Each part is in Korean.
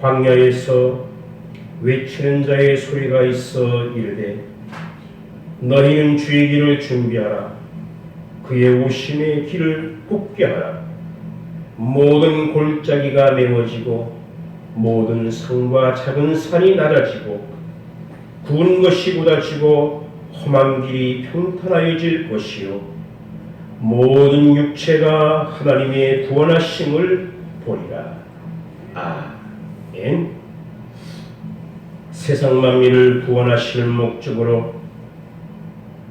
광야에서 외치는 자의 소리가 있어 이르되 너희는 주의 길을 준비하라. 그의 오심의 길을 굽게 하라. 모든 골짜기가 메워지고 모든 산과 작은 산이 낮아지고 구은 것이 굳어지고 험한 길이 평탄하여질 것이요 모든 육체가 하나님의 구원하심을 보리라. 아멘. 세상 만민을 구원하실 목적으로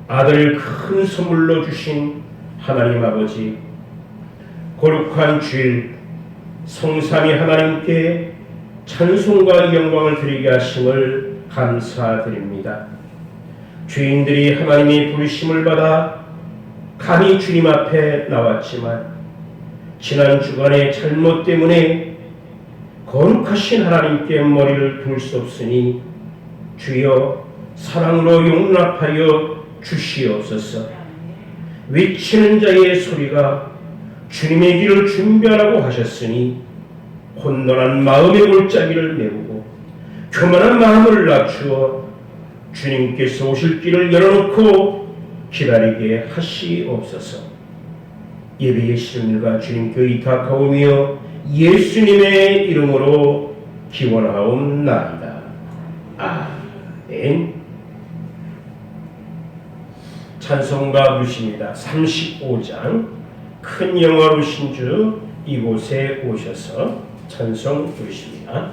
아들을 큰 선물로 주신 하나님 아버지, 거룩한 주일 성삼위 하나님께 찬송과 영광을 드리게 하심을 감사드립니다. 죄인들이 하나님의 부르심을 받아 감히 주님 앞에 나왔지만 지난 주간의 잘못 때문에 거룩하신 하나님께 머리를 둘 수 없으니 주여 사랑으로 용납하여 주시옵소서. 외치는 자의 소리가 주님의 길을 준비하라고 하셨으니 혼돈한 마음의 골짜기를 메우고 교만한 마음을 낮추어 주님께서 오실 길을 열어놓고 기다리게 하시옵소서. 예배의 시즌과 주님께 의탁하오며 예수님의 이름으로 기원하옵나이다. 아멘. 찬송가 부르십니다. 35장 큰 영화로신 주 이곳에 오셔서 찬송 부르십니다.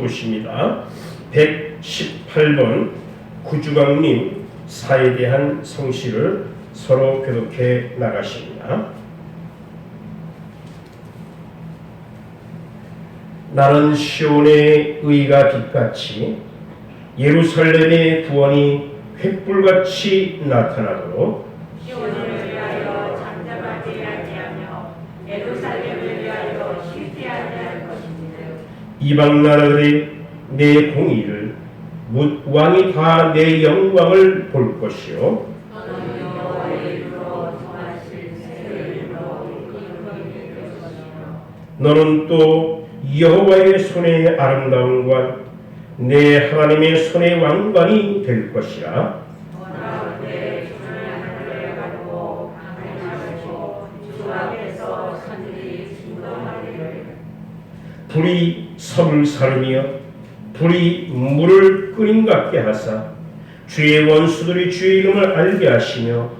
보십니다. 118번 구주광님 사에 대한 성시를 서로 교독해 나가십니다. 나는 시온의 의가 빛같이 예루살렘의 구원이 횃불같이 나타나도록 시온을 위하여 잠잠하지 아니하며 예루살렘을 위하여 쉬지 아니할 것입니다. 이방 나라들이 내 공의를 뭇 왕이 다 내 영광을 볼 것이요 너는 여호와의 이름으로 정하실 새 이름으로 이끌어낼 것이며 너는 또 여호와의 손의 아름다움과 내 하나님의 손의 왕관이 될 것이라. 원하건대 주를 하늘에 가두고 강림하시고 주 앞에서 산들이 진동하리를. 불이 섭을 사르며 불이 물을 끓인 같게 하사 주의 원수들이 주의 이름을 알게 하시며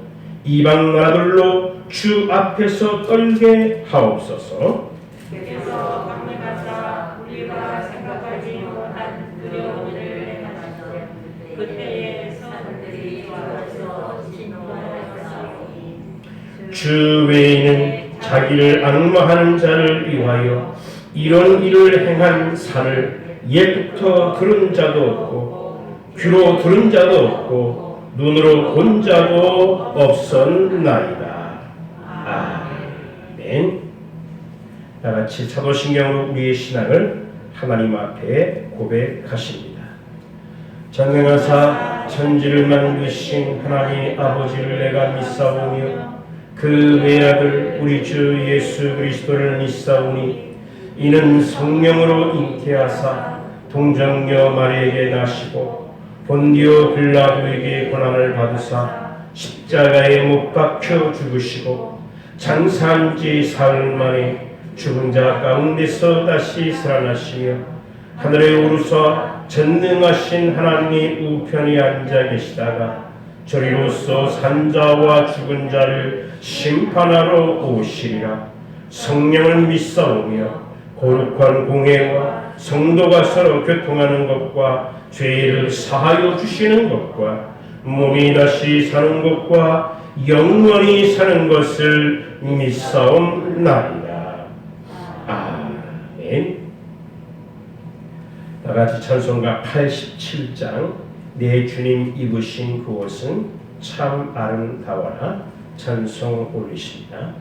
이방 나라들로 주 앞에서 떨게 하옵소서. 그래서 강림하사 우리가 생각하지 못한 두려움을 행하시되 그때에 산들이 주와서 진동하였사오니. 주 외에는 자기를 악마하는 자를 위하여 이런 일을 행한 산을 옛부터 들은 자도 없고 귀로 들은 자도 없고 눈으로 본 자도 없었나이다. 아멘. 다같이 사도신경으로 우리의 신앙을 하나님 앞에 고백하십니다. 전능하사 천지를 만드신 하나님 아버지를 내가 믿사오며 그 외아들 우리 주 예수 그리스도를 믿사오니 이는 성령으로 잉태하사 동정녀 마리에게 나시고 본디오 빌라도에게 고난을 받으사 십자가에 못 박혀 죽으시고 장사한 지 사흘 만에 죽은 자 가운데서 다시 살아나시며 하늘에 오르사 전능하신 하나님 우편에 앉아 계시다가 저리로서 산자와 죽은 자를 심판하러 오시리라. 성령을 믿사오며 거룩한 공회와 성도가 서로 교통하는 것과 죄를 사하여 주시는 것과 몸이 다시 사는 것과 영원히 사는 것을 믿사옵나이다. 아멘. 다같이 찬송가 87장 내 주님 입으신 그 옷은 참 아름다워라 찬송 올리십니다.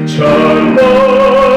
참 아름다워라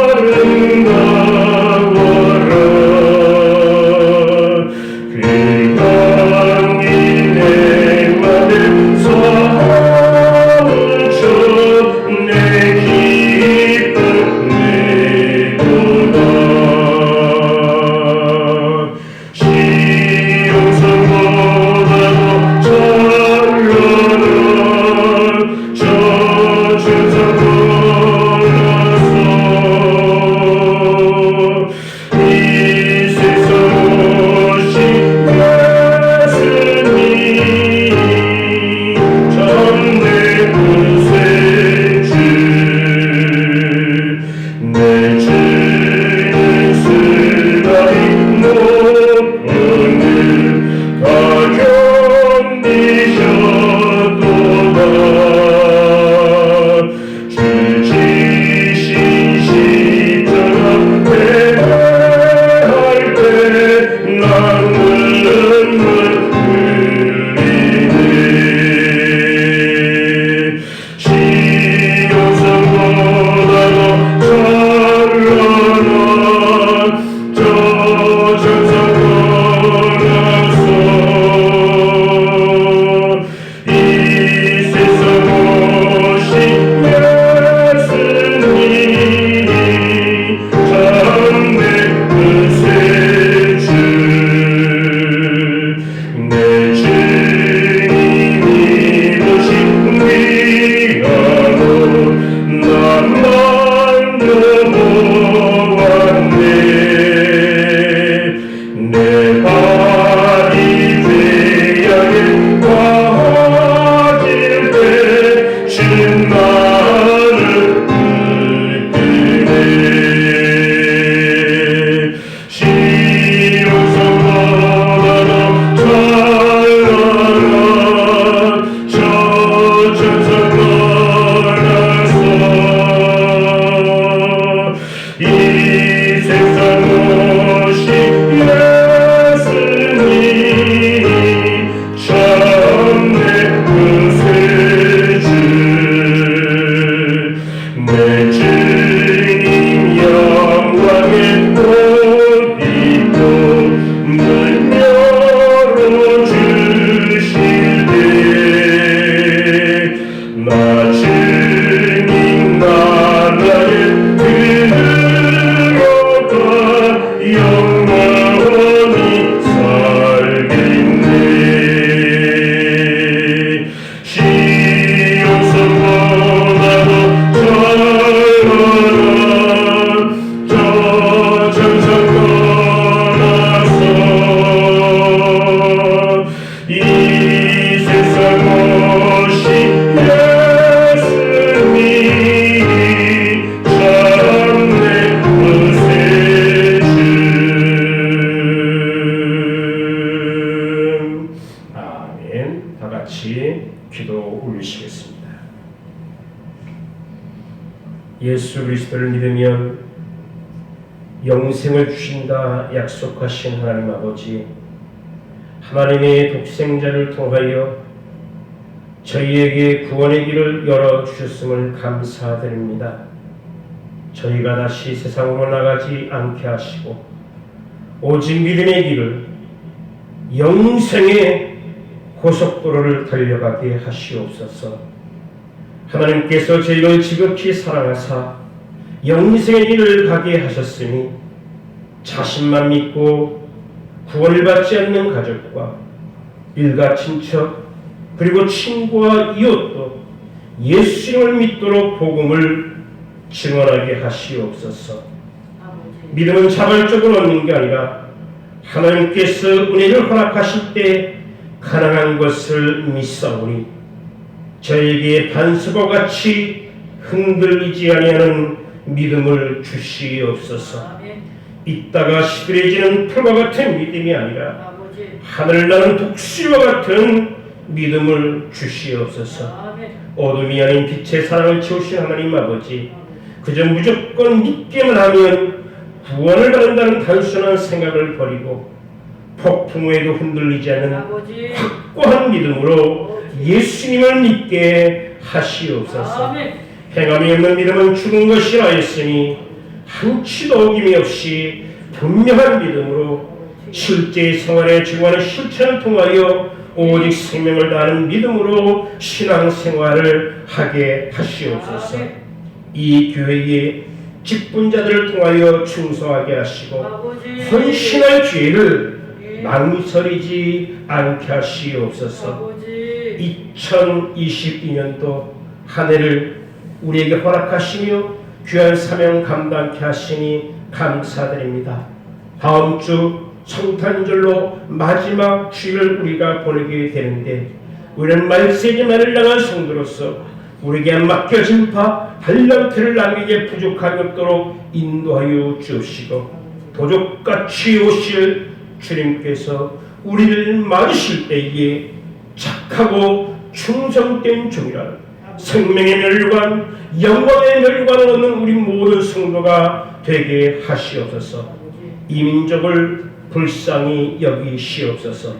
용서보다도 전원한 저 천상 떠나서 이 세상 오신 예수님이 참내 구세주. 아멘. 다 같이 기도 올리시겠습니다. 예수 그리스도를 믿으면 영생을 주신다 약속하신 하나님 아버지, 하나님의 독생자를 통하여 저희에게 구원의 길을 열어주셨음을 감사드립니다. 저희가 다시 세상으로 나가지 않게 하시고 오직 믿음의 길을, 영생의 고속도로를 달려가게 하시옵소서. 하나님께서 저희를 지극히 사랑하사 영생의 길을 가게 하셨으니 자신만 믿고 구원을 받지 않는 가족과 일가 친척 그리고 친구와 이웃도 예수님을 믿도록 복음을 증언하게 하시옵소서. 믿음은 자발적으로 얻는 게 아니라 하나님께서 은혜를 허락하실 때 가능한 것을 믿사오니 저에게 반석과 같이 흔들리지 아니하는 믿음을 주시옵소서. 있다가 시들해지는 풀과 같은 믿음이 아니라 하늘 나는 독수리와 같은 믿음을 주시옵소서. 어둠이 아닌 빛의 사랑을 채우신 하나님 아버지, 그저 무조건 믿기만 하면 구원을 받는다는 단순한 생각을 버리고 폭풍에도 흔들리지 않는 확고한 믿음으로 예수님을 믿게 하시옵소서. 행함이 없는 믿음은 죽은 것이라 했으니 한치도 어김이 없이 분명한 믿음으로 실제 생활에 증거하는 실천을 통하여 오직 생명을 다하는 믿음으로 신앙생활을 하게 하시옵소서. 이 교회의 직분자들을 통하여 충성하게 하시고 헌신할 기회를 망설이지 않게 하시옵소서. 2022년도 한 해를 우리에게 허락하시며 귀한 사명 감당케 하시니 감사드립니다. 다음 주 성탄절로 마지막 주일을 우리가 보내게 되는데 우리는 말세지만을 향한 성도로서 우리에게 맡겨진 바 달란트를 남에게 부족함이 없도록 인도하여 주옵시고 도적같이 오실 주님께서 우리를 맞으실 때에 착하고 충성된 종이라 생명의 멸관, 영광의 멸관을 얻는 우리 모든 성도가 되게 하시옵소서. 이 민족을 불쌍히 여기시옵소서.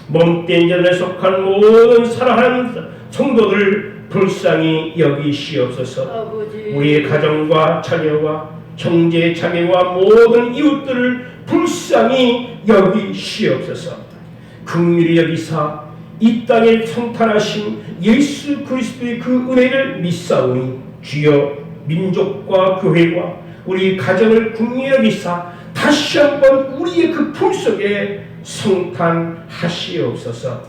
몸된 자들에 속한 모든 사랑하는 성도들 불쌍히 여기시옵소서. 우리의 가정과 자녀와 형제 자매와 모든 이웃들을 불쌍히 여기시옵소서. 긍휼히 여기사 이 땅에 성탄하신 예수 그리스도의 그 은혜를 믿사오니 주여 민족과 교회와 우리 가정을 긍휼히 여기사 다시 한번 우리의 그 품속에 성탄하시옵소서.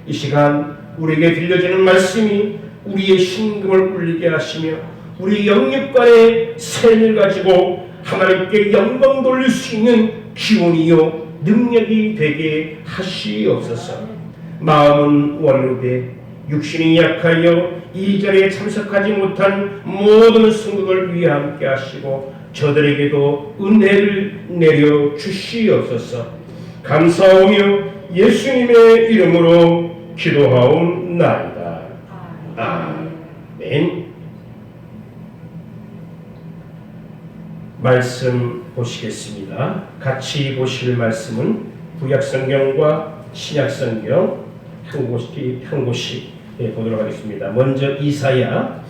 이 시간 우리에게 들려주는 말씀이 우리의 심금을 울리게 하시며 우리 영육간의 셈을 가지고 하나님께 영광 돌릴 수 있는 기운이요 능력이 되게 하시옵소서. 마음은 원로되 육신이 약하여 이 자리에 참석하지 못한 모든 성도들 위해 함께 하시고 저들에게도 은혜를 내려 주시옵소서. 감사하며 예수님의 이름으로 기도하옵나이다. 아멘. 말씀 보시겠습니다. 같이 보실 말씀은 구약성경과 신약성경 한 곳씩 보도록 하겠습니다. 먼저 이사야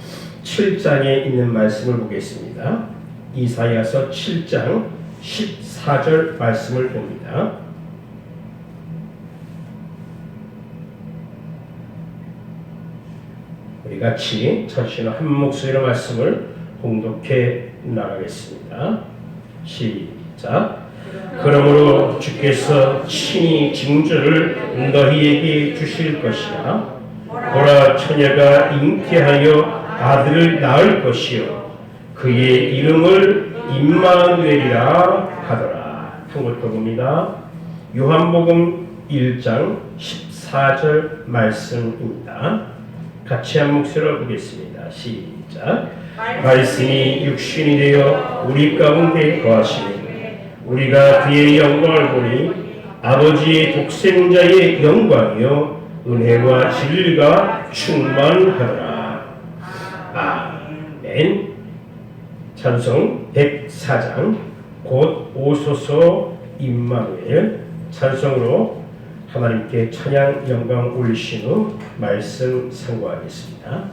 7장에 있는 말씀을 보겠습니다. 이사야서 7장 14절 말씀을 봅니다. 우리 같이 첫째는 한 목소리로 말씀을 봉독해 나가겠습니다. 시작. 그러므로 주께서 친히 징조를 너희에게 주실 것이라. 보라 처녀가 잉태하여 아들을 낳을 것이요 그의 이름을 임마누엘이라 하더라. 한 번 더 봅니다. 요한복음 1장 14절 말씀입니다. 같이 한 목소리로 보겠습니다. 시작. 말씀이 육신이 되어 우리 가운데 거하시니 우리가 그의 영광을 보니 아버지의 독생자의 영광이요 은혜와 진리가 충만하더라. 아멘. 찬송 104장 곧 오소서 임마누엘 찬송으로 하나님께 찬양 영광 올리신 후 말씀 상고하겠습니다.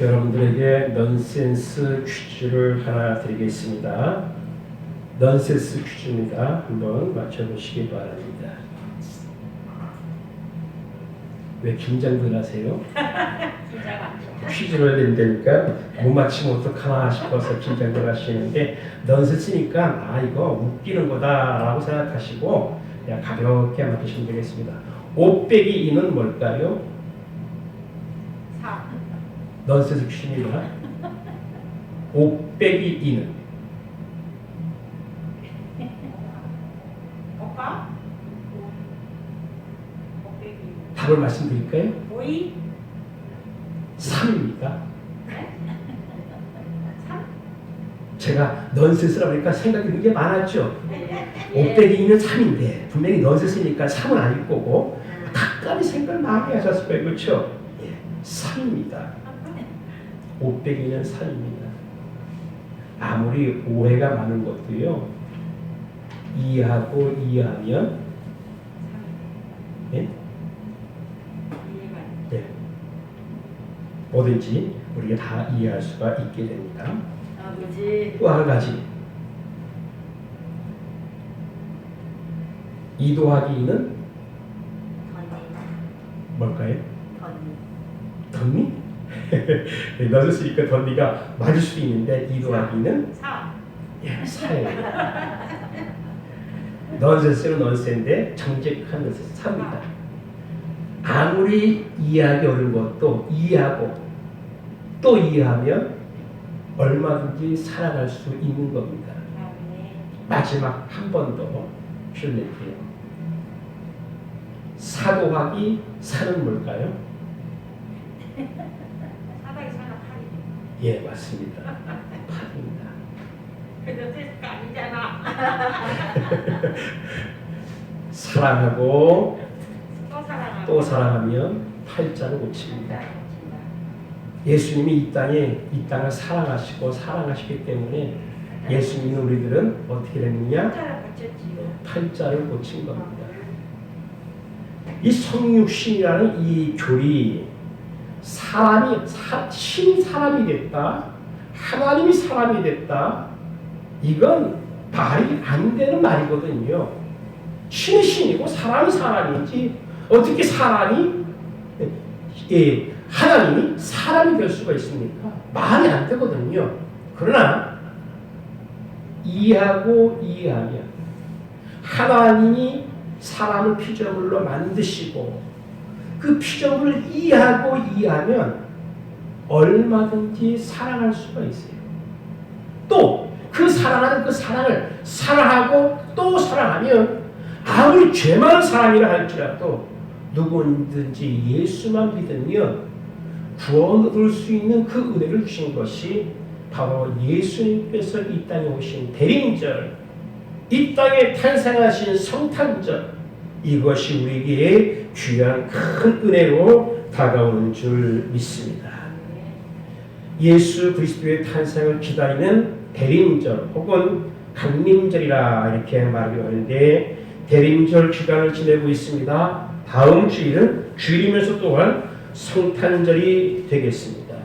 여러분들에게 넌센스 퀴즈를 하나 드리겠습니다. 넌센스 퀴즈입니다. 한번 맞춰보시기 바랍니다. 왜 긴장들 하세요? 퀴즈를 낸다니까 못 맞히면 어떡하나 싶어서 긴장들 하시는데 넌센스니까 아 이거 웃기는 거다라고 생각하시고 그냥 가볍게 맞히시면 되겠습니다. 5 빼기 2는 뭘까요? 4. 넌센스 퀴즈입니다. 5 빼기 2는 오빠? 5 빼기 답을 말씀드릴까요? 5이 3입니다. 3? 제가 넌센스라고 하니까 생각이 되게 많았죠. 5 빼기 2는 3인데 분명히 넌센스니까 3은 아닐 거고 각각의 생각을 많이 하셨을 거예요. 그렇죠? 예, 3입니다. 5 빼기 2는 3입니다. 아무리 오해가 많은 것도요. 이해하고 이해하면 예? 예. 뭐든지 우리가 다 이해할 수가 있게 됩니다. 아버지. 또 한 가지 2 더하기 2는 뭘까요? 덧니? 넣을 수 있으니까 덧니가 맞을 수도 있는데 2 더하기 2는 4. 예, 4예요. 넌센스는 넌센스인데 정직한 넌센스 삽니다. 아무리 이해하기 어려운 것도 이해하고 또 이해하면 얼마든지 살아갈 수 있는 겁니다. 마지막 한 번 더 필낼게요. 사고하기 사는 뭘까요? 사다기 사나 팔이. 예, 맞습니다. 팔입니다. 근데 뜻가 아니잖아. 사랑하고 또 사랑하고. 또 사랑하면 팔자를 고칩니다. 예수님이 이 땅을 사랑하시고 사랑하시기 때문에 예수님은 우리들은 어떻게 됐느냐? 팔자를 고쳤지요. 팔자를 고친 겁니다. 이 성육신이라는 이 교리, 신이 사람이 됐다, 하나님이 사람이 됐다, 이건 말이 안 되는 말이거든요. 신이 신이고 사람이 사람이지 어떻게 하나님이 사람이 될 수가 있습니까? 말이 안 되거든요. 그러나 이해하면 하나님이 사람을 피조물로 만드시고 그 피조물을 이해하면 얼마든지 사랑할 수가 있어요. 또 그 사랑하는 그 사랑을 사랑하고 또 사랑하면 아무리 죄 많은 사람이라 할지라도 누구든지 예수만 믿으면 구원을 얻을 수 있는 그 은혜를 주신 것이 바로 예수님께서 이 땅에 오신 대림절, 이 땅에 탄생하신 성탄절, 이것이 우리에게 귀한 큰 은혜로 다가오는 줄 믿습니다. 예수 그리스도의 탄생을 기다리는 대림절 혹은 강림절이라 이렇게 말하기도 하는데 대림절 기간을 지내고 있습니다. 다음 주일은 주일이면서 또한 성탄절이 되겠습니다.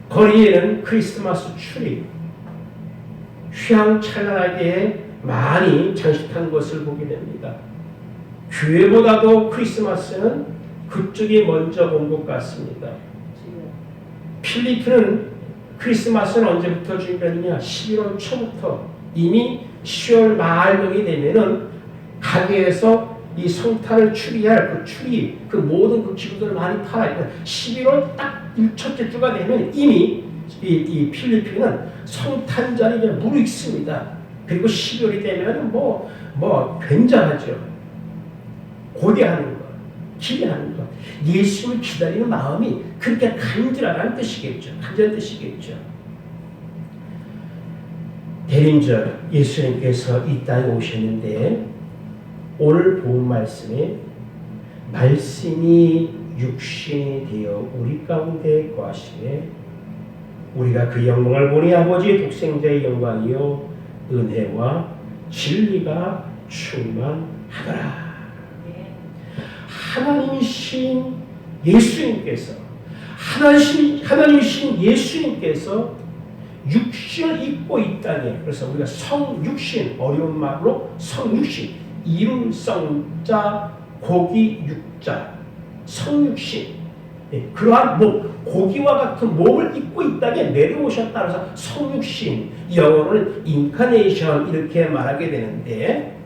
거리에는 크리스마스 추리, 휘황찬란하게 많이 장식한 것을 보게 됩니다. 교회보다도 크리스마스는 그쪽이 먼저 온 것 같습니다. 필리핀은 크리스마스는 언제부터 준비했느냐? 11월 초부터 이미 10월 말경이 되면은 가게에서 이 성탄을 추리할 그 추리, 그 모든 그 기구들을 많이 팔아요. 11월 딱 첫째 주가 되면 이미 이 필리핀은 성탄절이 이제 무르익습니다. 그리고 12월이 되면 굉장하죠. 고대하는 것, 기대하는 것, 예수를 기다리는 마음이 그렇게 간절하다는 뜻이겠죠. 간절한 뜻이겠죠. 대림절 예수님께서 이 땅에 오셨는데 오늘 본 말씀에 말씀이 육신이 되어 우리 가운데 거하시되 우리가 그 영광을 보니 아버지의 독생자의 영광이요 은혜와 진리가 충만하더라. 하나님이신 예수님께서 하나님이신 예수님께서 육신을 입고 이 땅에, 그래서 우리가 성육신, 어려운 말로 성육신, 이름 성자 고기 육자 성육신, 그러한 고기와 같은 몸을 입고 이 땅에 내려오셨다. 그래서 성육신, 영어로는 인카네이션 이렇게 말하게 되는데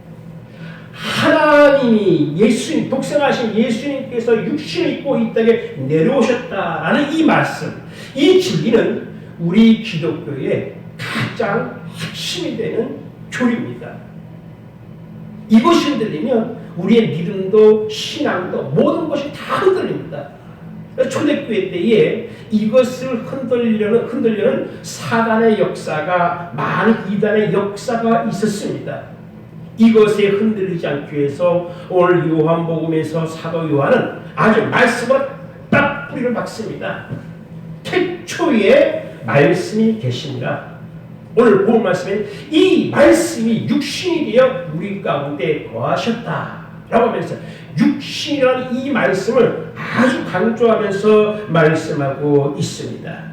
하나님이 예수님, 독생하신 예수님께서 육신을 입고 이 땅에 내려오셨다라는 이 말씀, 이 진리는 우리 기독교의 가장 핵심이 되는 교리입니다. 이것이 흔들리면 우리의 믿음도 신앙도 모든 것이 다 흔들립니다. 초대교회 때에 이것을 흔들려는 사단의 역사가, 많은 이단의 역사가 있었습니다. 이것에 흔들리지 않기 위해서 오늘 요한복음에서 사도 요한은 아주 말씀으로 딱 뿌리를 박습니다. 태초에 말씀이 계시니라. 오늘 본 말씀에 이 말씀이 육신이 되어 우리 가운데 거하셨다 라고 하면서 육신이라는 이 말씀을 아주 강조하면서 말씀하고 있습니다.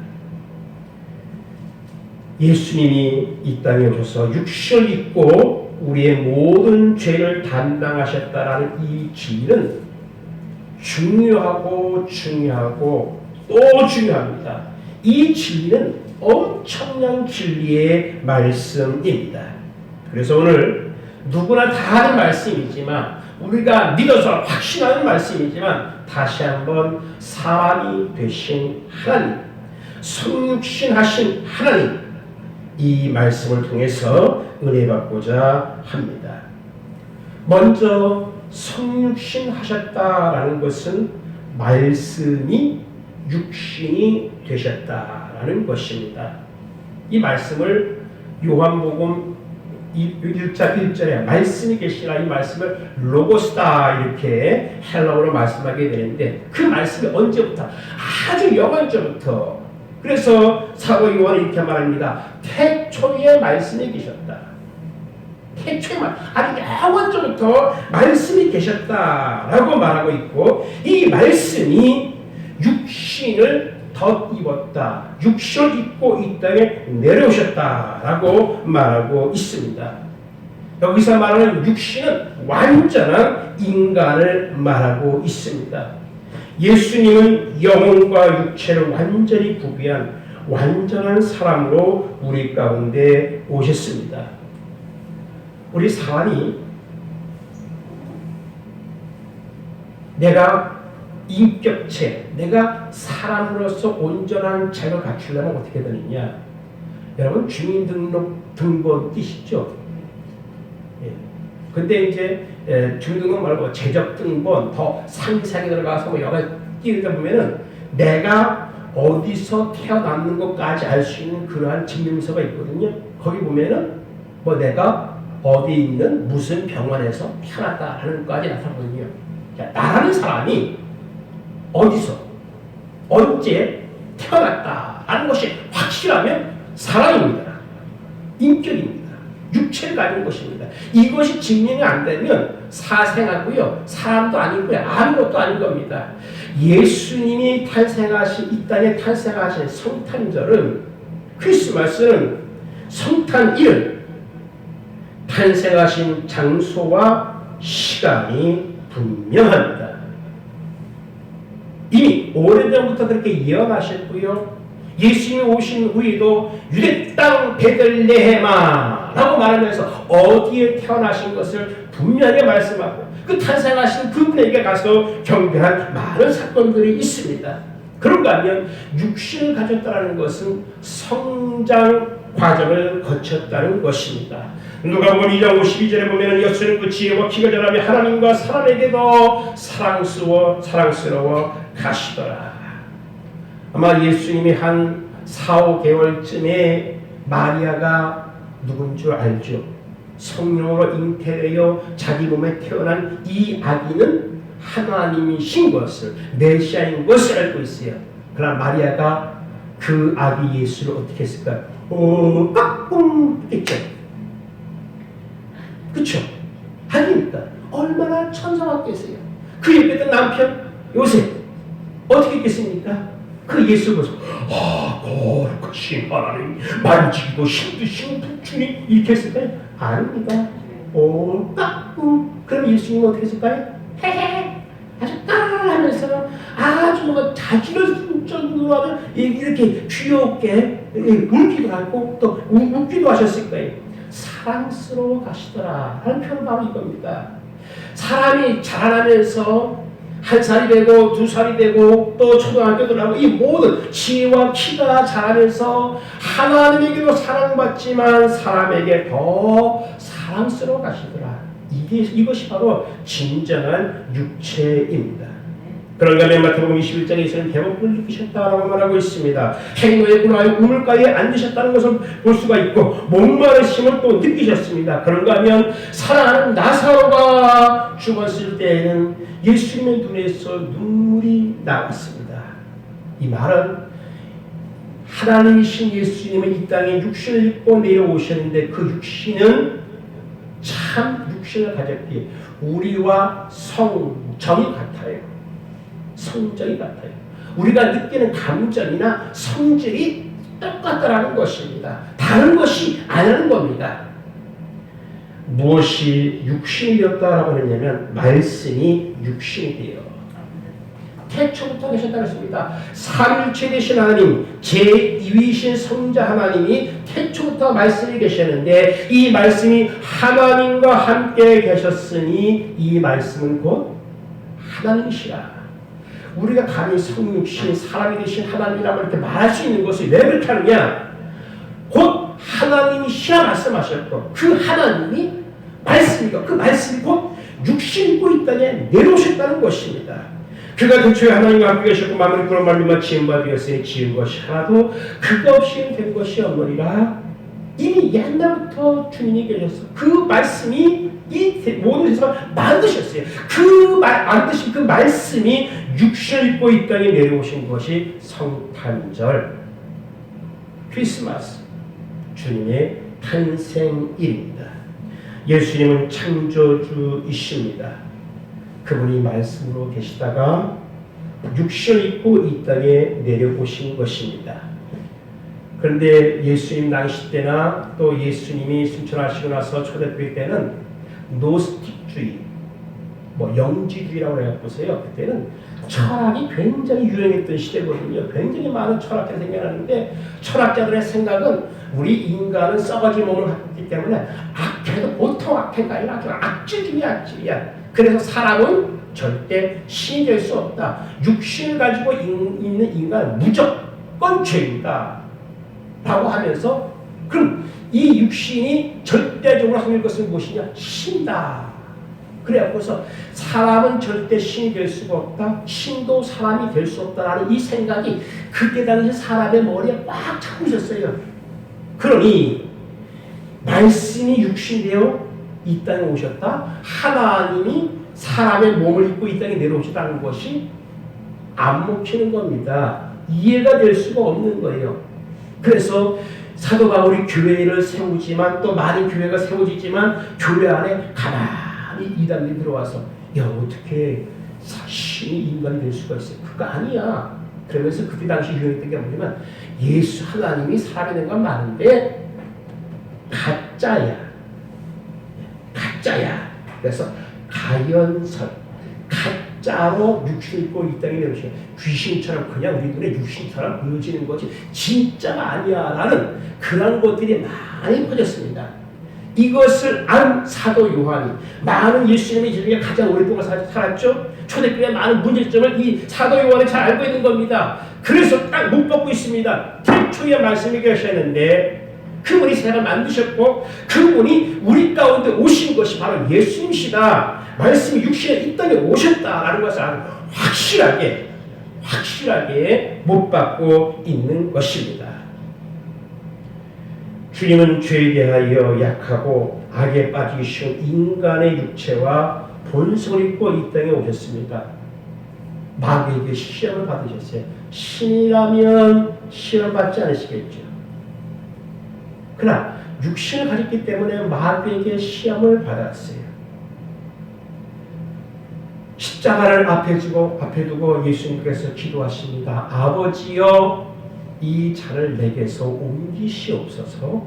예수님이 이 땅에 오셔서 육신을 입고 우리의 모든 죄를 담당하셨다라는 이 진리는 중요하고 또 중요합니다. 이 진리는 엄청난 진리의 말씀입니다. 그래서 오늘 누구나 다 하는 말씀이지만 우리가 믿어서 확신하는 말씀이지만 다시 한번 사람이 되신 하나님, 성육신하신 하나님, 이 말씀을 통해서 은혜 받고자 합니다. 먼저 성육신하셨다라는 것은 말씀이 육신이 되셨다라는 것입니다. 이 말씀을 요한복음 1절에 말씀이 계시라, 이 말씀을 로고스다 이렇게 헬라어로 말씀하게 되는데, 그 말씀이 언제부터? 아주 영원전부터. 그래서 사도 요한이 이렇게 말합니다. 태초에 말씀이 계셨다. 태초에 아주 영원전부터 말씀이 계셨다라고 말하고 있고, 이 말씀이 육신을 덧입었다. 육신을 입고 이 땅에 내려오셨다라고 말하고 있습니다. 여기서 말하는 육신은 완전한 인간을 말하고 있습니다. 예수님은 영혼과 육체를 완전히 구비한 완전한 사람으로 우리 가운데 오셨습니다. 우리 사람이 내가 인격체, 내가 사람으로서 온전한 자격을 갖추려면 어떻게 되느냐? 여러분 주민등록 등본 띄시죠? 예. 근데 이제 주민등록 말고 재적등본 더 상세하게 들어가서 뭐 여기 띄우다 보면은 내가 어디서 태어났는 것까지 알 수 있는 그러한 증명서가 있거든요. 거기 보면은 뭐 내가 어디 있는 무슨 병원에서 태어났다 하는 것까지 나타나거든요. 자, 나라는 사람이 어디서 언제 태어났다라는 것이 확실하면 사람입니다. 인격입니다. 육체를 가진 것입니다. 이것이 증명이 안 되면 사생하고요, 사람도 아니고요, 아무것도 아닌 겁니다. 예수님이 탄생하신, 이 땅에 탄생하신 성탄절은, 크리스마스는 성탄일, 탄생하신 장소와 시간이 분명합니다. 이미 오래전부터 그렇게 예언하셨고요. 예수님이 오신 후에도 유대 땅 베들레헴아 라고 말하면서 어디에 태어나신 것을 분명하게 말씀하고, 그 탄생하신 그분에게 가서 경배한 많은 사건들이 있습니다. 그런가 하면 육신을 가졌다는 것은 성장 과정을 거쳤다는 것입니다. 누가복음 2장 52절에 보면 예수는 그 지혜와 키가 자라며 하나님과 사람에게도 사랑스러워 가시더라. 아마 예수님이 한 4, 5개월쯤에 마리아가 누군 줄 알죠? 성령으로 잉태되어 자기 몸에 태어난 이 아기는 하나님이신 것을, 메시아인 것을 알고 있어요. 그러나 마리아가 그 아기 예수를 어떻게 했을까요? 깍꿍 했죠. 그렇죠? 아니니까 얼마나 천사가 겠어요. 그 옆에 있던 남편 요셉 어떻게 했겠습니까? 그 예수 보면서 거룩하신 하나님, 만지기도 힘드신 부처님 이렇게 했을까요? 아닙니다. 깍꿍. 그럼 예수님은 어떻게 했을까요? 헤헤 아주 따라하면서 아주 뭔가 자기를 정도로 이렇게 귀엽게 울기도 하고 또 웃기도 하셨을 거예요. 사랑스러워 가시더라 하는 표현은 바로 이겁니다. 사람이 자라나면서 1살이 되고 2살이 되고 또 초등학교 들어가고 이 모든 지혜와 키가 자라면서 하나님에게도 사랑받지만 사람에게 더 사랑스러워 가시더라. 이것이 바로 진정한 육체입니다. 그런가 하면 마태복음 21장에서는 배고픔을 느끼셨다라고 말하고 있습니다. 행로의 군하에 우물가에 앉으셨다는 것을 볼 수가 있고 목마르심을 또 느끼셨습니다. 그런가 하면 사랑하는 나사로가 죽었을 때에는 예수님의 눈에서 눈물이 나왔습니다. 이 말은 하나님이신 예수님은 이 땅에 육신을 입고 내려오셨는데 그 육신은 참 육신을 가졌기에 우리와 성정이 같아요. 성정이 같아요. 우리가 느끼는 감정이나 성질이 똑같다라는 것입니다. 다른 것이 아니라는 겁니다. 무엇이 육신이 되었다라고 하냐면 말씀이 육신이 되어 태초부터 계셨다고 했습니다. 삼일체 되신 하나님, 제2위신 성자 하나님이 태초부터 말씀이 계셨는데 이 말씀이 하나님과 함께 계셨으니 이 말씀은 곧 하나님이시라. 우리가 감히 성육신 사람이 되신 하나님이라고 이렇게 말할 수 있는 것을 왜 그렇게 하느냐? 곧 하나님이시라 말씀하셨고 그 하나님이 말씀이고 그 말씀이 곧 육신 입고 이 땅에 내려오셨다는 것입니다. 그가 대초에 하나님과 함께 계셨고 만물이 그런 말로만 지은 바 되었으니 지은 것이 하나도 그가 없이는 된 것이 없느니라. 이미 옛날부터 주님이 계셨어. 그 말씀이 이 모든 세상을 만드셨어요. 만드신 그 말씀이 육신을 입고 이 땅에 내려오신 것이 성탄절 크리스마스 주님의 탄생일입니다. 예수님은 창조주이십니다. 그분이 말씀으로 계시다가 육신을 입고 이 땅에 내려오신 것입니다. 그런데 예수님 당시 때나 또 예수님이 승천하시고 나서 초대교회 때는 노스틱주의, 영지주의라고 해보세요. 그때는 철학이 굉장히 유행했던 시대거든요. 굉장히 많은 철학자가 생겨나는데 철학자들의 생각은 우리 인간은 썩어진 몸을 갖고 있기 때문에 악해도 보통 악해가 아니라 악질이야. 그래서 사람은 절대 신이 될 수 없다. 육신을 가지고 있는 인간은 무조건 죄인다. 라고 하면서 그럼 이 육신이 절대적으로 하는 것은 무엇이냐? 신이다. 그래갖고서 사람은 절대 신이 될 수가 없다. 신도 사람이 될 수 없다라는 이 생각이 그때 당시 사람의 머리에 꽉 차고 있었어요. 그러니 말씀이 육신이 되어 이 땅에 오셨다. 하나님이 사람의 몸을 입고 이 땅에 내려오셨다는 것이 안 먹히는 겁니다. 이해가 될 수가 없는 거예요. 그래서 사도 바울이 교회를 세우지만 또 많은 교회가 세워지지만 교회 안에 가만히 이단들이 들어와서 야 어떻게 신이 인간이 될 수가 있어요? 그거 아니야. 그러면서 그때 당시 유행했던 게 뭐냐면 예수 하나님이 사람이 된 건 많은데 가짜야. 그래서 가연설 가짜로 육신을 입고 이 땅에 내려오신 귀신처럼 그냥 우리 눈에 육신처럼 보여지는 거지 진짜가 아니야 라는 그런 것들이 많이 퍼졌습니다. 이것을 안 사도 요한이 많은 예수님의 인생에 가장 오랫동안 살았죠. 초대교회의 많은 문제점을 이 사도 요한이 잘 알고 있는 겁니다. 그래서 딱 못 받고 있습니다. 태초에 말씀이 계셨는데 그분이 세상을 만드셨고 그분이 우리 가운데 오신 것이 바로 예수님이시다. 말씀이 육신에 이 땅에 오셨다라는 것을 확실하게 못 받고 있는 것입니다. 주님은 죄에 대하여 약하고 악에 빠지기 쉬운 인간의 육체와 본성을 입고 이 땅에 오셨습니다. 마귀에게 시험을 받으셨어요. 신이라면 시험 받지 않으시겠죠. 그러나 육신을 가졌기 때문에 마귀에게 시험을 받았어요. 십자가를 앞에 두고 예수님께서 기도하십니다. 아버지여 이 잔을 내게서 옮기시옵소서.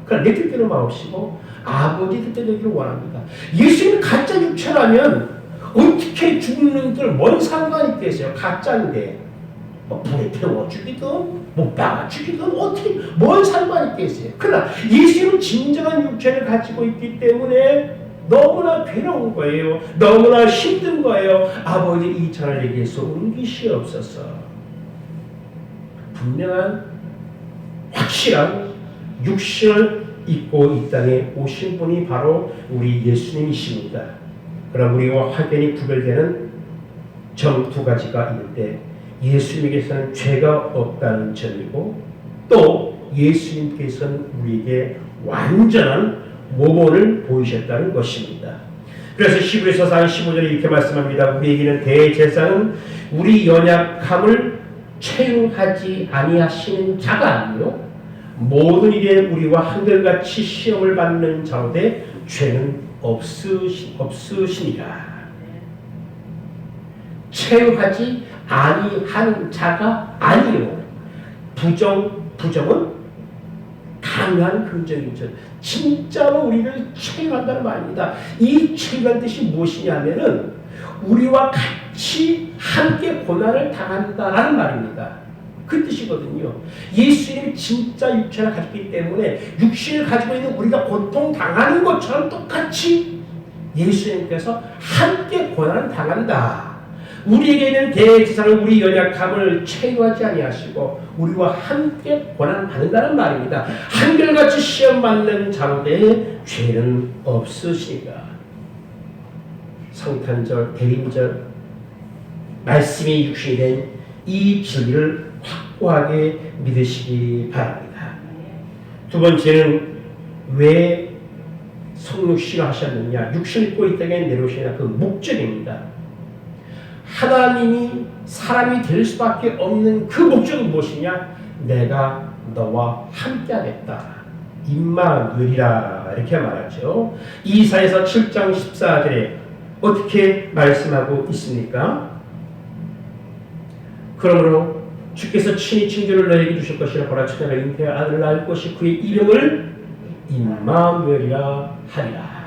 그러나 내 뜻대로 마옵시고 아버지 뜻대로 되기를 원합니다. 예수님이 가짜 육체라면 어떻게 죽는 들 뭔 상관이 있겠어요? 가짜인데 불에 태워 죽이든 못 박아 죽이든 어떻게 뭔 상관이 있겠어요? 그러나 예수님은 진정한 육체를 가지고 있기 때문에 너무나 괴로운 거예요. 너무나 힘든 거예요. 아버지 이 잔을 내게서 옮기시옵소서. 분명한 확실한 육신을 입고 이 땅에 오신 분이 바로 우리 예수님이십니다. 그럼 우리와 확연히 구별되는 점 두 가지가 있는데 예수님께서는 죄가 없다는 점이고 또 예수님께서는 우리에게 완전한 모본을 보이셨다는 것입니다. 그래서 히브리서 4장 15절에 이렇게 말씀합니다. 우리에게는 대제사장은 우리 연약함을 채용하지 아니하시는 자가 아니요 모든 일에 우리와 한결같이 시험을 받는 자로되 죄는 없으시니라. 채용하지 아니하는 자가 아니요. 부정은 강한 긍정이죠. 진짜로 우리를 채용한다는 말입니다. 이 채용한 뜻이 무엇이냐면은 우리와 같이 함께 고난을 당한다라는 말입니다. 그 뜻이거든요. 예수님이 진짜 육체를 가졌기 때문에 육신을 가지고 있는 우리가 고통당하는 것처럼 똑같이 예수님께서 함께 고난을 당한다. 우리에게는 대제사장을 우리 연약함을 체류하지 아니하시고 우리와 함께 고난 받는다는 말입니다. 한결같이 시험 받는 자로되 죄는 없으시니까. 성탄절, 대림절 말씀이 육신이 된 이 진리를 확고하게 믿으시기 바랍니다. 두 번째는 왜 성육신을 하셨느냐, 육신을 입고 이 땅에 내려오시냐, 그 목적입니다. 하나님이 사람이 될 수밖에 없는 그 목적은 무엇이냐? 내가 너와 함께하겠다. 임마누엘이라 이렇게 말하죠. 이사야서 7장 14절에 어떻게 말씀하고 있습니까? 그러므로 주께서 친히 칭조를 너에게 주실 것이라. 보라, 처녀가 잉태할 아들을 낳을 것이 그의 이름을 임마누엘이라 하리라.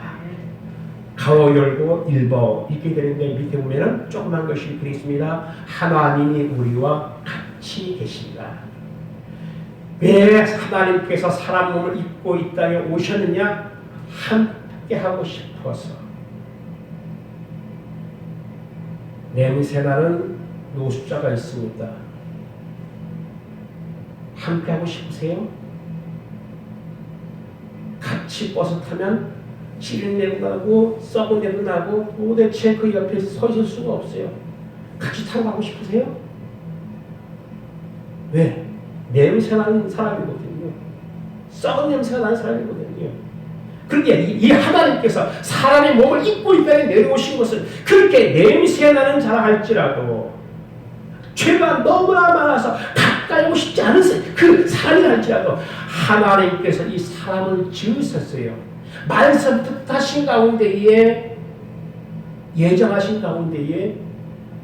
가오 열고 일버 읽게 되는데 밑에 보면은 조그만 것이 그리 있습니다. 하나님이 우리와 같이 계십니다. 왜 하나님께서 사람 몸을 입고 이 땅에 오셨느냐? 함께 하고 싶어서. 냄새나는 노숙자가 있습니다. 함께 하고 싶으세요? 같이 버스 타면 찌른 냄새 나고 썩은 냄새 나고 도대체 그 옆에 서 있을 수가 없어요. 같이 타고 가고 싶으세요? 왜? 냄새 나는 사람이거든요. 썩은 냄새가 나는 사람이거든요. 그렇게 이 하나님께서 사람의 몸을 입고 이 땅에 내려오신 것은 그렇게 냄새 나는 자라 할지라도 죄가 너무나 많아서 가까이 오고 싶지 않은 그 사람이 할지라도 하나님께서 이 사람을 지으셨어요. 말씀 뜻하신 가운데에 예정하신 가운데에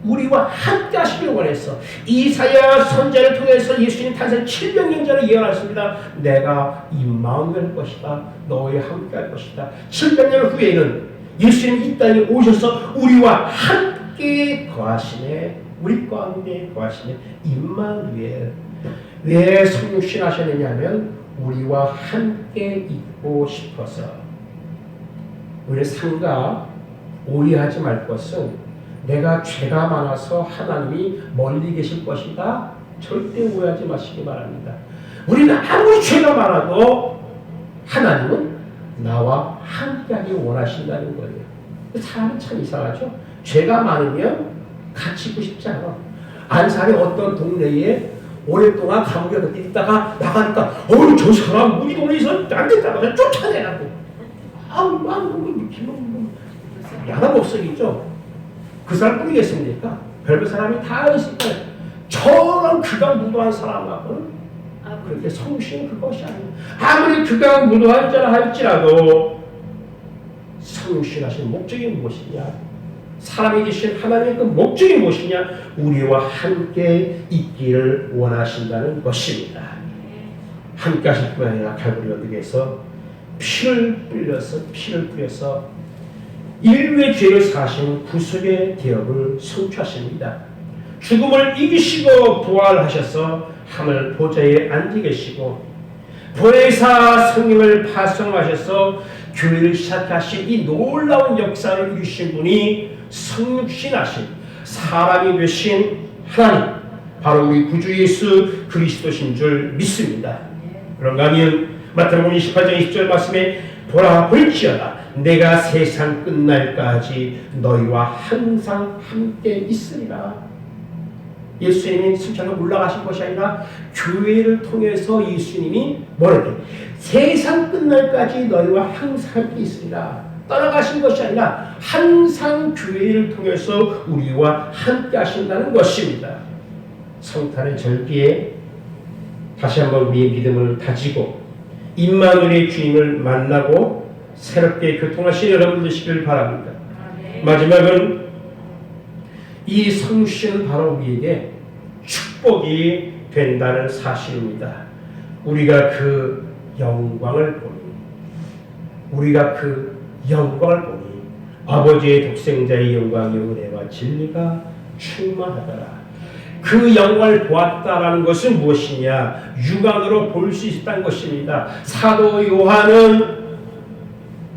우리와 함께 하시기를 원했어. 이사야 선지자를 통해서 예수님 탄생 700년 전에 예언하십니다. 내가 임마누엘 것이다. 너와 함께 할 것이다. 700년 후에는 예수님 이 땅에 오셔서 우리와 함께 거하시네. 우리 가운데 거하시네. 임마누엘. 왜 성육신 하셨느냐면 우리와 함께 있고 싶어서. 우리 삼가 오해하지 말 것은 내가 죄가 많아서 하나님이 멀리 계실 것이다. 절대 오해하지 마시기 바랍니다. 우리는 아무리 죄가 많아도 하나님은 나와 함께하기 원하신다는 거예요. 사람은 참 이상하죠. 죄가 많으면 같이 있고 싶지 않아. 안산의 어떤 동네에 오랫동안 감옥에 있다가 나가니까 저 사람 우리 동네에서 안 됐다고 쫓아내라고. 야단 법석이죠. 그 사람뿐이겠습니까? 별별 사람이 다 있으니까 저런 극악무도한 사람하고는 그렇게 성신은 그것이 아니에요. 아무리 극악무도한 자라 할지라도 성신하신 목적이 무엇이냐? 사람이 계신 하나님의 그 목적이 무엇이냐? 우리와 함께 있기를 원하신다는 것입니다. 함께 하실 뿐 아니라 갈보리 언덕에서 피를 뿌려서 인류의 죄를 사하시는 구속의 대업을 성취하십니다. 죽음을 이기시고 부활하셔서 하늘 보좌에 앉아 계시고 보혜사 성령을 파송하셔서 교회를 시작하신 이 놀라운 역사를 이루신 분이 성육신하신 사람이 되신 하나님, 바로 우리 구주 예수 그리스도신 줄 믿습니다. 그런가 하면 마태복음 28장 20절 말씀에 보라 볼지어다 내가 세상 끝날까지 너희와 항상 함께 있으리라. 예수님이 승천으로 올라가신 것이 아니라 교회를 통해서 예수님이 뭐라고 세상 끝날까지 너희와 항상 함께 있으리라. 떠나가신 것이 아니라 항상 교회를 통해서 우리와 함께 하신다는 것입니다. 성탄의 절기에 다시 한번 우리의 믿음을 다지고 임마누엘의 주님을 만나고 새롭게 교통하신 여러분 되시길 바랍니다. 마지막은 이 성신은 바로 우리에게 축복이 된다는 사실입니다. 우리가 그 영광을 보니 아버지의 독생자의 영광이 은혜와 진리가 충만하더라. 그 영광을 보았다라는 것은 무엇이냐? 육안으로 볼 수 있었다는 것입니다. 사도 요한은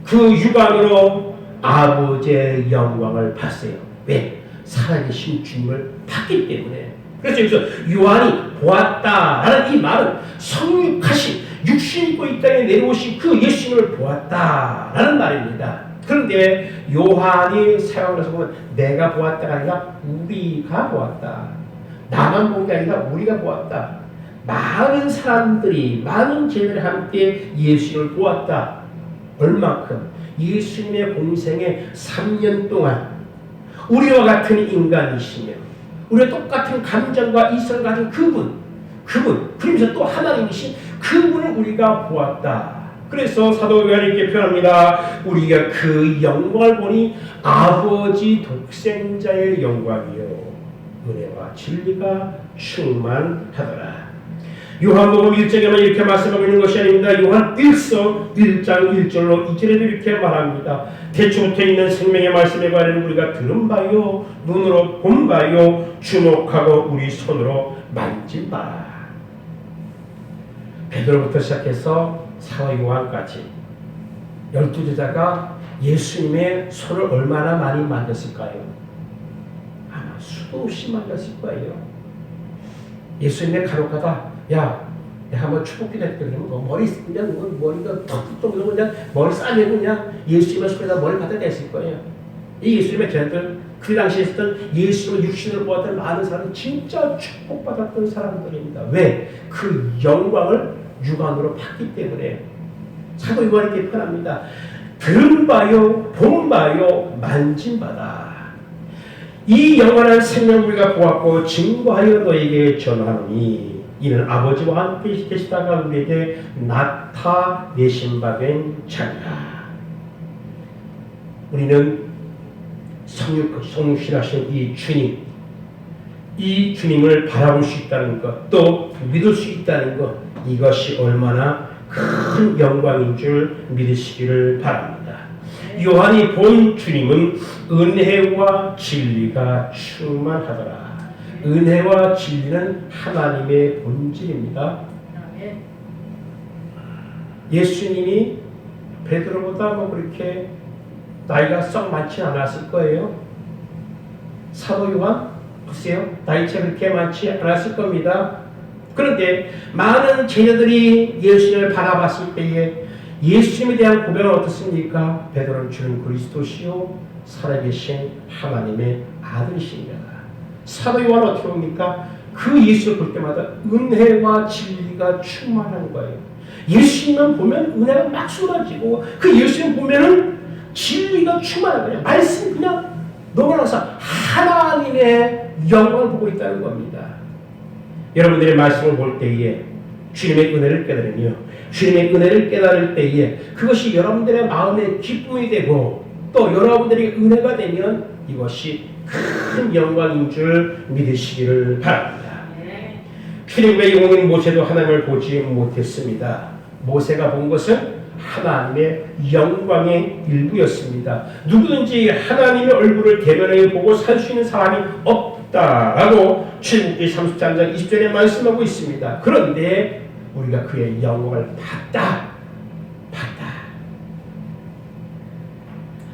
그 육안으로 아버지의 영광을 봤어요. 왜? 살아계신 주님을 봤기 때문에. 그래서 여기서 요한이 보았다라는 이 말은 성육하신 육신 입고 이 땅에 내려오신 그 예수님을 보았다라는 말입니다. 그런데 요한이 사용해서 보면 내가 보았다가 아니라 우리가 보았다. 나만 본 게 아니라 우리가 보았다. 많은 사람들이 많은 제자들이 함께 예수님을 보았다. 얼마큼? 예수님의 공생의 3년 동안 우리와 같은 인간이시며 우리와 똑같은 감정과 이성을 가진 그분 그러면서 또 하나님이신 그분을 우리가 보았다. 그래서 사도 요한이 이렇게 표현합니다. 우리가 그 영광을 보니 아버지 독생자의 영광이요 은혜와 진리가 충만하더라. 요한복음 1장에만 이렇게 말씀하고 있는 것이 아닙니다. 요한 1서 1장 1절로 2절에도 이렇게 말합니다. 태초부터 있는 생명의 말씀에 관한 우리가 들은 바요 눈으로 본 바요 주목하고 우리 손으로 만진 바. 베드로부터 시작해서 사도 요한까지 12제자가 예수님의 손을 얼마나 많이 만졌을까요? 아마 수도 없이 만졌을 거예요. 예수님의 간혹가다 야, 내가 한번 축복기도 했다 그러면 뭐 머리 그냥 머리가 턱턱 그냥 머리 싸매고 그냥 예수님의 손에다 머리 갖다 댔을 거예요. 이 예수님의 제자들 그 당시에 있었던 예수님의 육신을 보았던 많은 사람은 진짜 축복받았던 사람들입니다. 왜? 그 영광을 육안으로 봤기 때문에. 사도 요한이 이렇게 표현합니다. 들은 바요, 본 바요, 만진 바다. 이 영원한 생명 우리가 보았고 증거하여 너에게 전하노니 이는 아버지와 함께 계시다가 우리에게 나타내신 바 된 자니라. 우리는 성육신하신 이 주님을 바라볼 수 있다는 것, 또 믿을 수 있다는 것, 이것이 얼마나 큰 영광인 줄 믿으시기를 바랍니다. 요한이 본 주님은 은혜와 진리가 충만하더라. 은혜와 진리는 하나님의 본질입니다. 예수님이 베드로보다 뭐 그렇게 나이가 썩 많지 않았을 거예요. 사도 요한 보세요. 나이차 그렇게 많지 않았을 겁니다. 그런데 많은 제자들이 예수님을 바라봤을 때에 예수님에 대한 고백은 어떻습니까? 베드로는 주는 그리스도시요 살아계신 하나님의 아들이십니다. 사도 요한은 어떻게 봅니까? 그 예수를 볼 때마다 은혜와 진리가 충만한 거예요. 예수님만 보면 은혜가 막 쏟아지고 그 예수님 보면은 진리가 충만한 거예요. 말씀이 그냥 넘어나서 하나님의 영광을 보고 있다는 겁니다. 여러분들의 말씀을 볼 때에 주님의 은혜를 깨달으며 주님의 은혜를 깨달을 때에 그것이 여러분들의 마음의 기쁨이 되고 또 여러분들의 은혜가 되면 이것이 큰 영광인 줄 믿으시기를 바랍니다. 출애굽의 영웅인 모세도 하나님을 보지 못했습니다. 모세가 본 것은 하나님의 영광의 일부였습니다. 누구든지 하나님의 얼굴을 대면해 보고 살 수 있는 사람이 없다라고 출애굽기 33장 20절에 말씀하고 있습니다. 그런데 우리가 그의 영광을 봤다.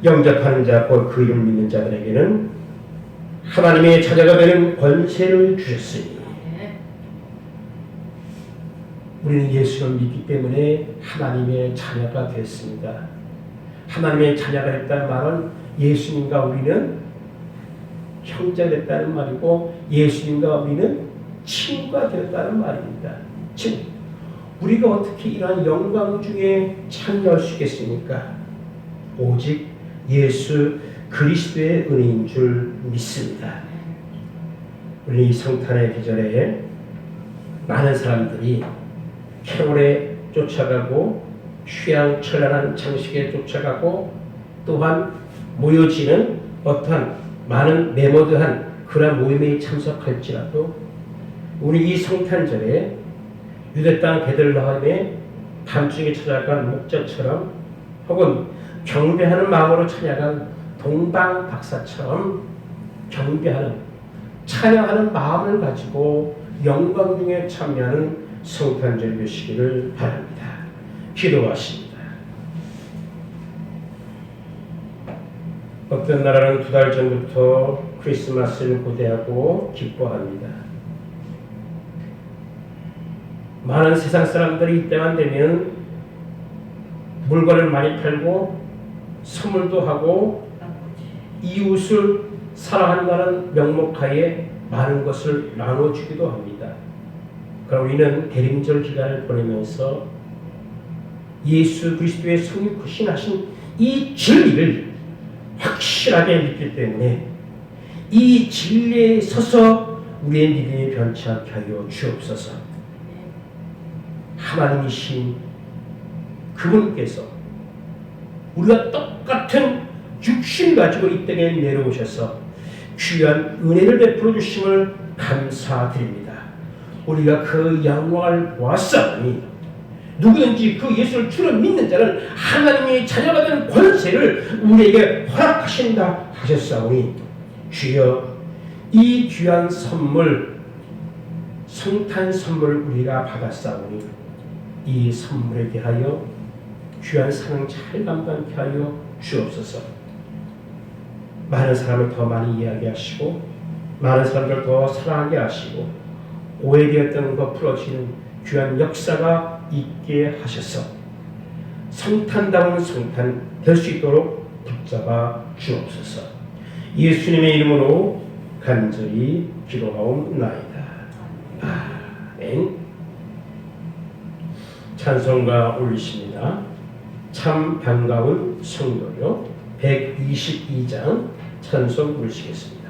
영접하는 자, 곧 그 이름 믿는 자들에게는 하나님의 자녀가 되는 권세를 주셨으니 우리는 예수를 믿기 때문에 하나님의 자녀가 됐습니다. 하나님의 자녀가 됐다는 말은 예수님과 우리는 형제가 됐다는 말이고 예수님과 우리는 친구가 되었다는 말입니다. 친구. 우리가 어떻게 이러한 영광 중에 참여할 수 있겠습니까? 오직 예수 그리스도의 은혜인 줄 믿습니다. 우리 이 성탄의 계절에 많은 사람들이 캐롤에 쫓아가고 휘황찬란한 장식에 쫓아가고 또한 모여지는 어떠한 많은 메모드한 그런 모임에 참석할지라도 우리 이 성탄절에 유대 땅 베들레헴에 밤중에 찾아간 목자처럼 혹은 경배하는 마음으로 찾아간 동방 박사처럼 경배하는, 찬양하는 마음을 가지고 영광 중에 참여하는 성탄절 되시기를 바랍니다. 기도하십니다. 어떤 나라는 2달 전부터 크리스마스를 고대하고 기뻐합니다. 많은 세상 사람들이 이때만 되면 물건을 많이 팔고 선물도 하고 이웃을 사랑한다는 명목하에 많은 것을 나눠주기도 합니다. 그럼 우리는 대림절 기간을 보내면서 예수 그리스도의 성육 헌신하신 이 진리를 확실하게 믿기 때문에 이 진리에 서서 우리의 믿음이 변치 않게 하여 주옵소서. 하나님이신 그분께서 우리가 똑같은 육신을 가지고 이 땅에 내려오셔서 귀한 은혜를 베풀어 주심을 감사드립니다. 우리가 그 영광을 보았사오니 누구든지 그 예수를 주로 믿는 자는 하나님의 자녀가 되는 권세를 우리에게 허락하신다 하셨사오니 주여 이 귀한 선물, 성탄 선물을 우리가 받았사오니 이 선물에 대하여 귀한 사랑 잘 감당케 하여 주옵소서. 많은 사람을 더 많이 이야기하시고 많은 사람들을 더 사랑하게 하시고 오해되었던 것 풀어지는 귀한 역사가 있게 하셔서 성탄다운 성탄 될 수 있도록 붙잡아 주옵소서. 예수님의 이름으로 간절히 기도하옵나이다. 아멘. 찬송가 올리십니다. 참 반가운 성도요 122장 찬송 부르시겠습니다.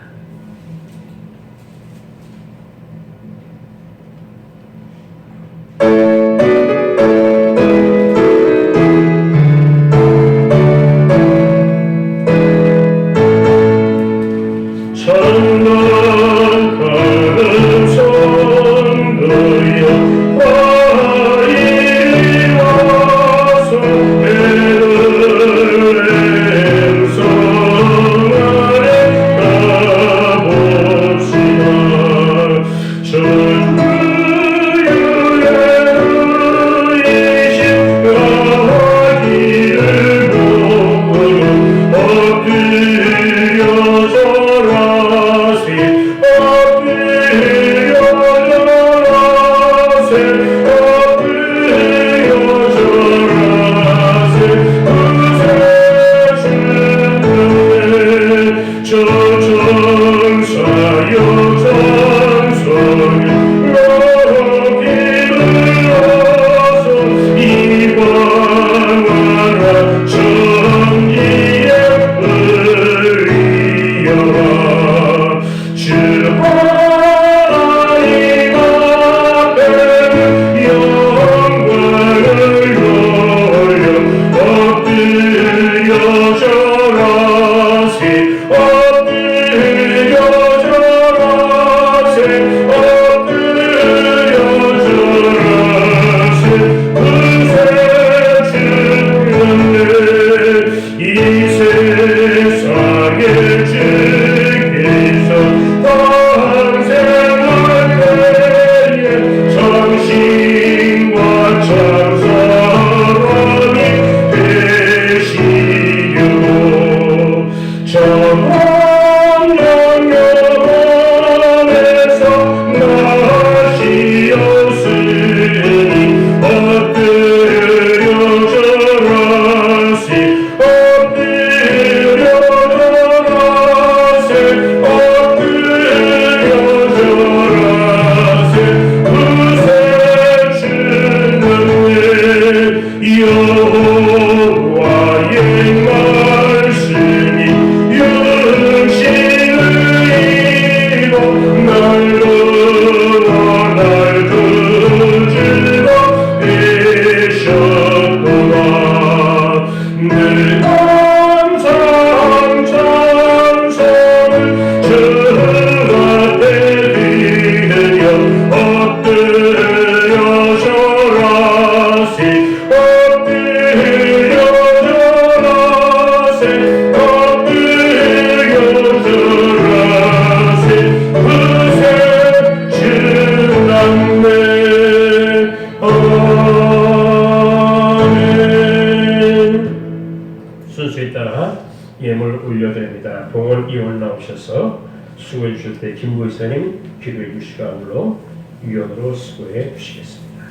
나오셔서 수고해 주실 때 김구 이사님 기도해 주시기 함으로 위원으로 수고해 주시겠습니다.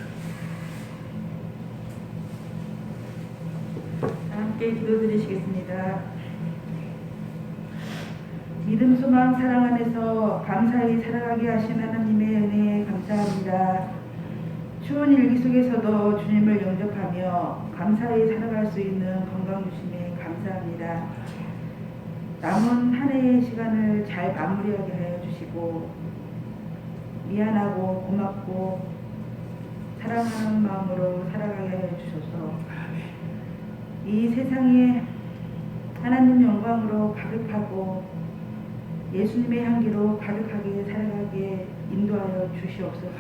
함께 기도드리시겠습니다. 믿음, 소망, 사랑 안에서 감사히 살아가게 하신 하나님의 은혜에 감사합니다. 추운 일기 속에서도 주님을 영접하며 감사히 살아갈 수 있는 건강 주심에 감사합니다. 남은 한 해의 시간을 잘 마무리하게 하여 주시고 미안하고 고맙고 사랑하는 마음으로 살아가게 하여 주셔서 이 세상에 하나님 영광으로 가득하고 예수님의 향기로 가득하게 살아가게 인도하여 주시옵소서.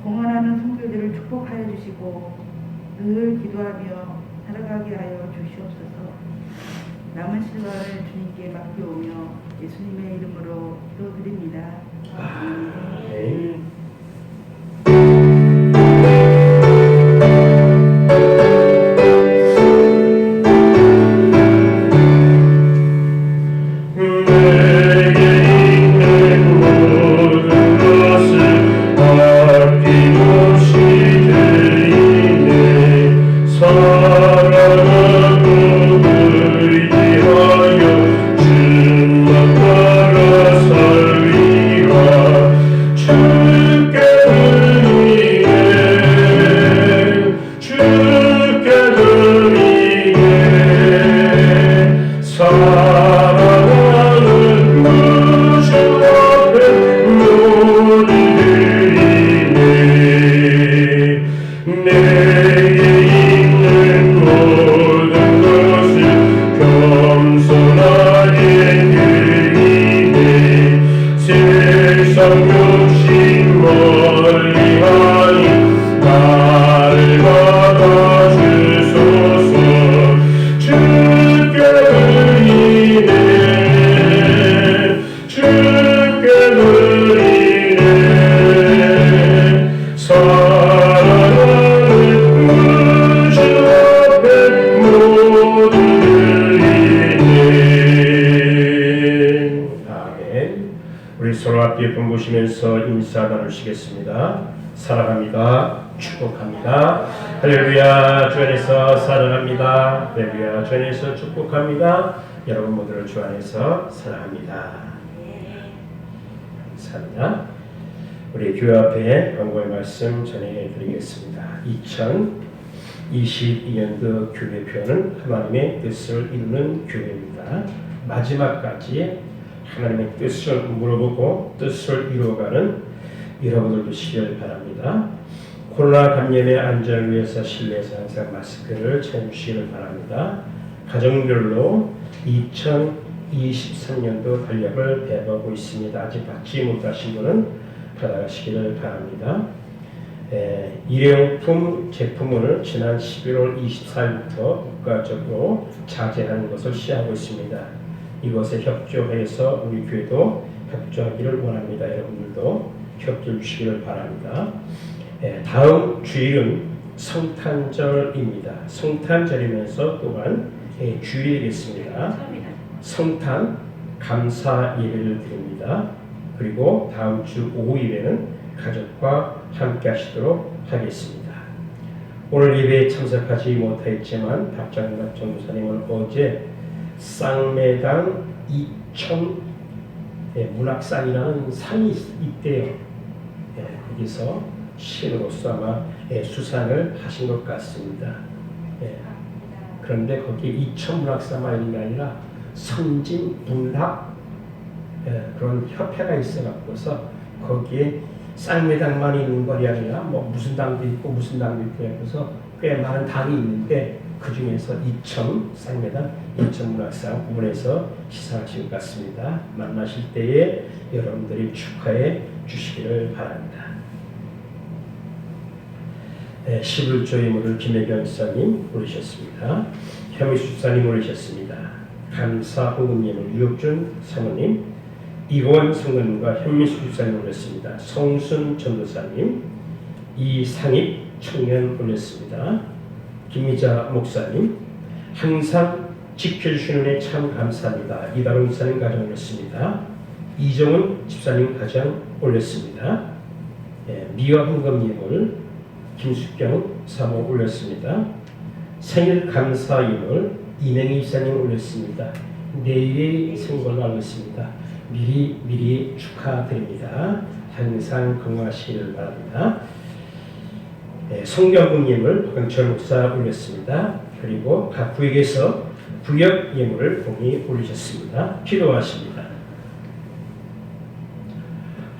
공헌하는 성도들을 축복하여 주시고 늘 기도하며 살아가게 하여 주시옵소서. 남은 시간을 주님께 맡겨오며 예수님의 이름으로 기도드립니다. 아멘. 보시면서 인사 나누시겠습니다. 사랑합니다. 축복합니다. 할렐루야. 주 안에서 사랑합니다. 할렐루야. 주 안에서 축복합니다. 여러분 모두를 주 안에서 사랑합니다. 감사합니다. 우리 교회 앞에 광고의 말씀 전해드리겠습니다. 2022년도 교회표는 하나님의 뜻을 이루는 교회입니다. 마지막까지 하나님의 뜻을 물어보고 뜻을 이루어가는 여러분들 되시길 바랍니다. 코로나 감염의 안전을 위해서 실내에서 항상 마스크를 채우시길 바랍니다. 가정별로 2023년도 달력을 배부하고 있습니다. 아직 받지 못하신 분은 받아가시기를 바랍니다. 일회용품 제품을 지난 11월 24일부터 국가적으로 자제하는 것을 시하고 있습니다. 이것에 협조해서 우리 교회도 협조하기를 원합니다. 여러분들도 협조해 주시기를 바랍니다. 다음 주일은 성탄절입니다. 성탄절이면서 또한 주일이겠습니다. 성탄 감사 예배를 드립니다. 그리고 다음 주 5일에는 가족과 함께 하시도록 하겠습니다. 오늘 예배에 참석하지 못했지만 박장갑 전도사님은 어제 쌍매당 2000 문학산이라는 산이 있대요. 거기서 신으로서 아마 수상을 하신 것 같습니다. 그런데 거기 2000 문학산만 있는 게 아니라 선진 문학 그런 협회가 있어갖고서 거기에 쌍매당만 있는 것이 아니라 뭐 무슨 당도 있고 무슨 당도 있고 해서 꽤 많은 당이 있는데 그 중에서 2000 쌍매당 2000 문학상 부분에서 시상하신 것 같습니다. 만나실 때에 여러분들이 축하해 주시기를 바랍니다. 11조 예물을 김혜경 지사님 올리셨습니다. 현미수 지사님 올리셨습니다. 감사 헌금 예물 유혁준 사모님, 이원 성근과 현미수 지사님 올렸습니다. 성순 전도사님, 이상입 청년 올렸습니다. 김미자 목사님, 항상 지켜주시는 은혜 참 감사합니다. 이다롱 집사님 가정 올렸습니다. 이정은 집사님 가정 올렸습니다. 미화 헌금 예물 김숙경 사모 올렸습니다. 생일 감사 예물 이명희 집사님 올렸습니다. 내일이 생일로 알고 있습니다. 미리 축하드립니다. 항상 건강하시기를 바랍니다. 성경금 예물 박강철 목사 올렸습니다. 그리고 각 구역에서 구역 예물을 공히 올리셨습니다. 기도하십니다.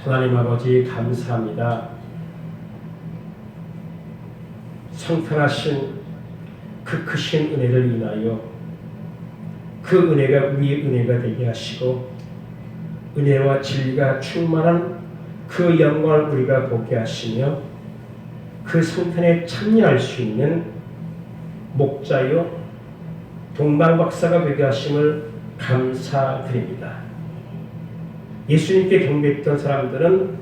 하나님 아버지 감사합니다. 성탄하신 그 크신 은혜를 인하여 그 은혜가 우리의 은혜가 되게 하시고 은혜와 진리가 충만한 그 영광을 우리가 보게 하시며 그 성탄에 참여할 수 있는 목자요 동방박사가 되게 하심을 감사드립니다. 예수님께 경배했던 사람들은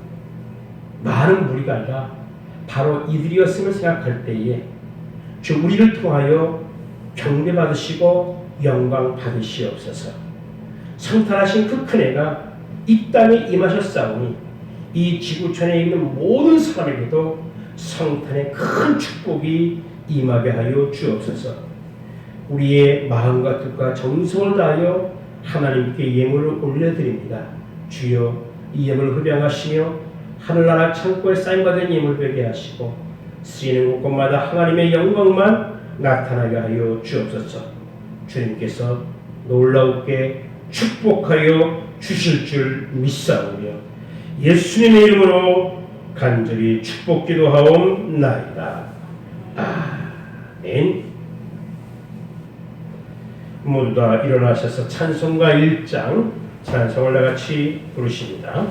많은 무리가 아니라 바로 이들이었음을 생각할 때에 주 우리를 통하여 경배받으시고 영광 받으시옵소서. 성탄하신 그 큰애가 이 땅에 임하셨사오니 이 지구촌에 있는 모든 사람에게도 성탄의 큰 축복이 임하게 하여 주옵소서. 우리의 마음과 뜻과 정성을 다하여 하나님께 예물을 올려드립니다. 주여 이 예물을 흡양하시며 하늘나라 창고에 쌓임받은 예물 되게 하시고 쓰이는 곳곳마다 하나님의 영광만 나타나게 하여 주옵소서. 주님께서 놀라우게 축복하여 주실 줄 믿사오며 예수님의 이름으로 간절히 축복 기도하옵나이다. 아멘. 모두 다 일어나셔서 찬송가 1장 찬송을 다같이 부르십니다.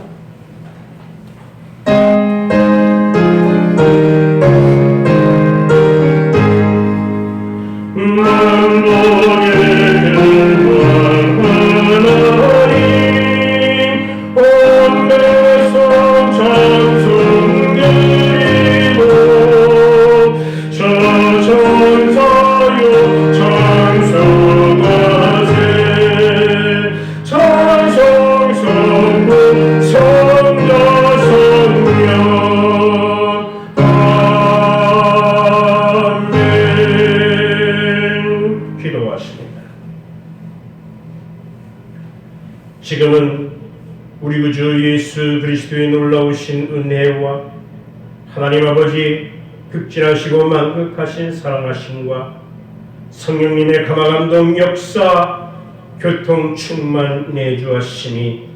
지금은 우리 구주 예수 그리스도의 놀라우신 은혜와 하나님 아버지 극진하시고 만극하신 사랑하심과 성령님의 감화감동 역사 교통 충만 내주하시니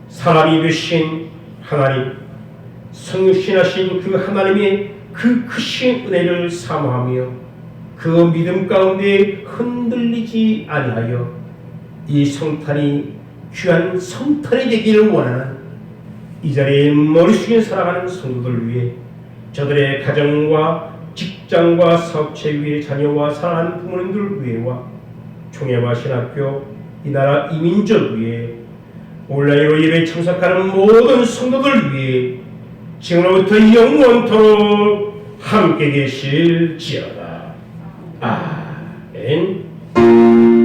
사람이 되신 하나님 성육신하신 그 하나님의 그 크신 은혜를 사모하며 그 믿음 가운데 흔들리지 아니하여 이 성탄이 귀한 성탄이 되기를 원하는 이 자리에 머리 숙여 살아가는 성도들 위해 저들의 가정과 직장과 사업체 위에 자녀와 사랑하는 부모님들 위해와 총회와 신학교 이 나라 이민족 위에 온라인으로 예배에 참석하는 모든 성도들 위해 지금로부터 영원토록 함께 계실지어다. 아멘.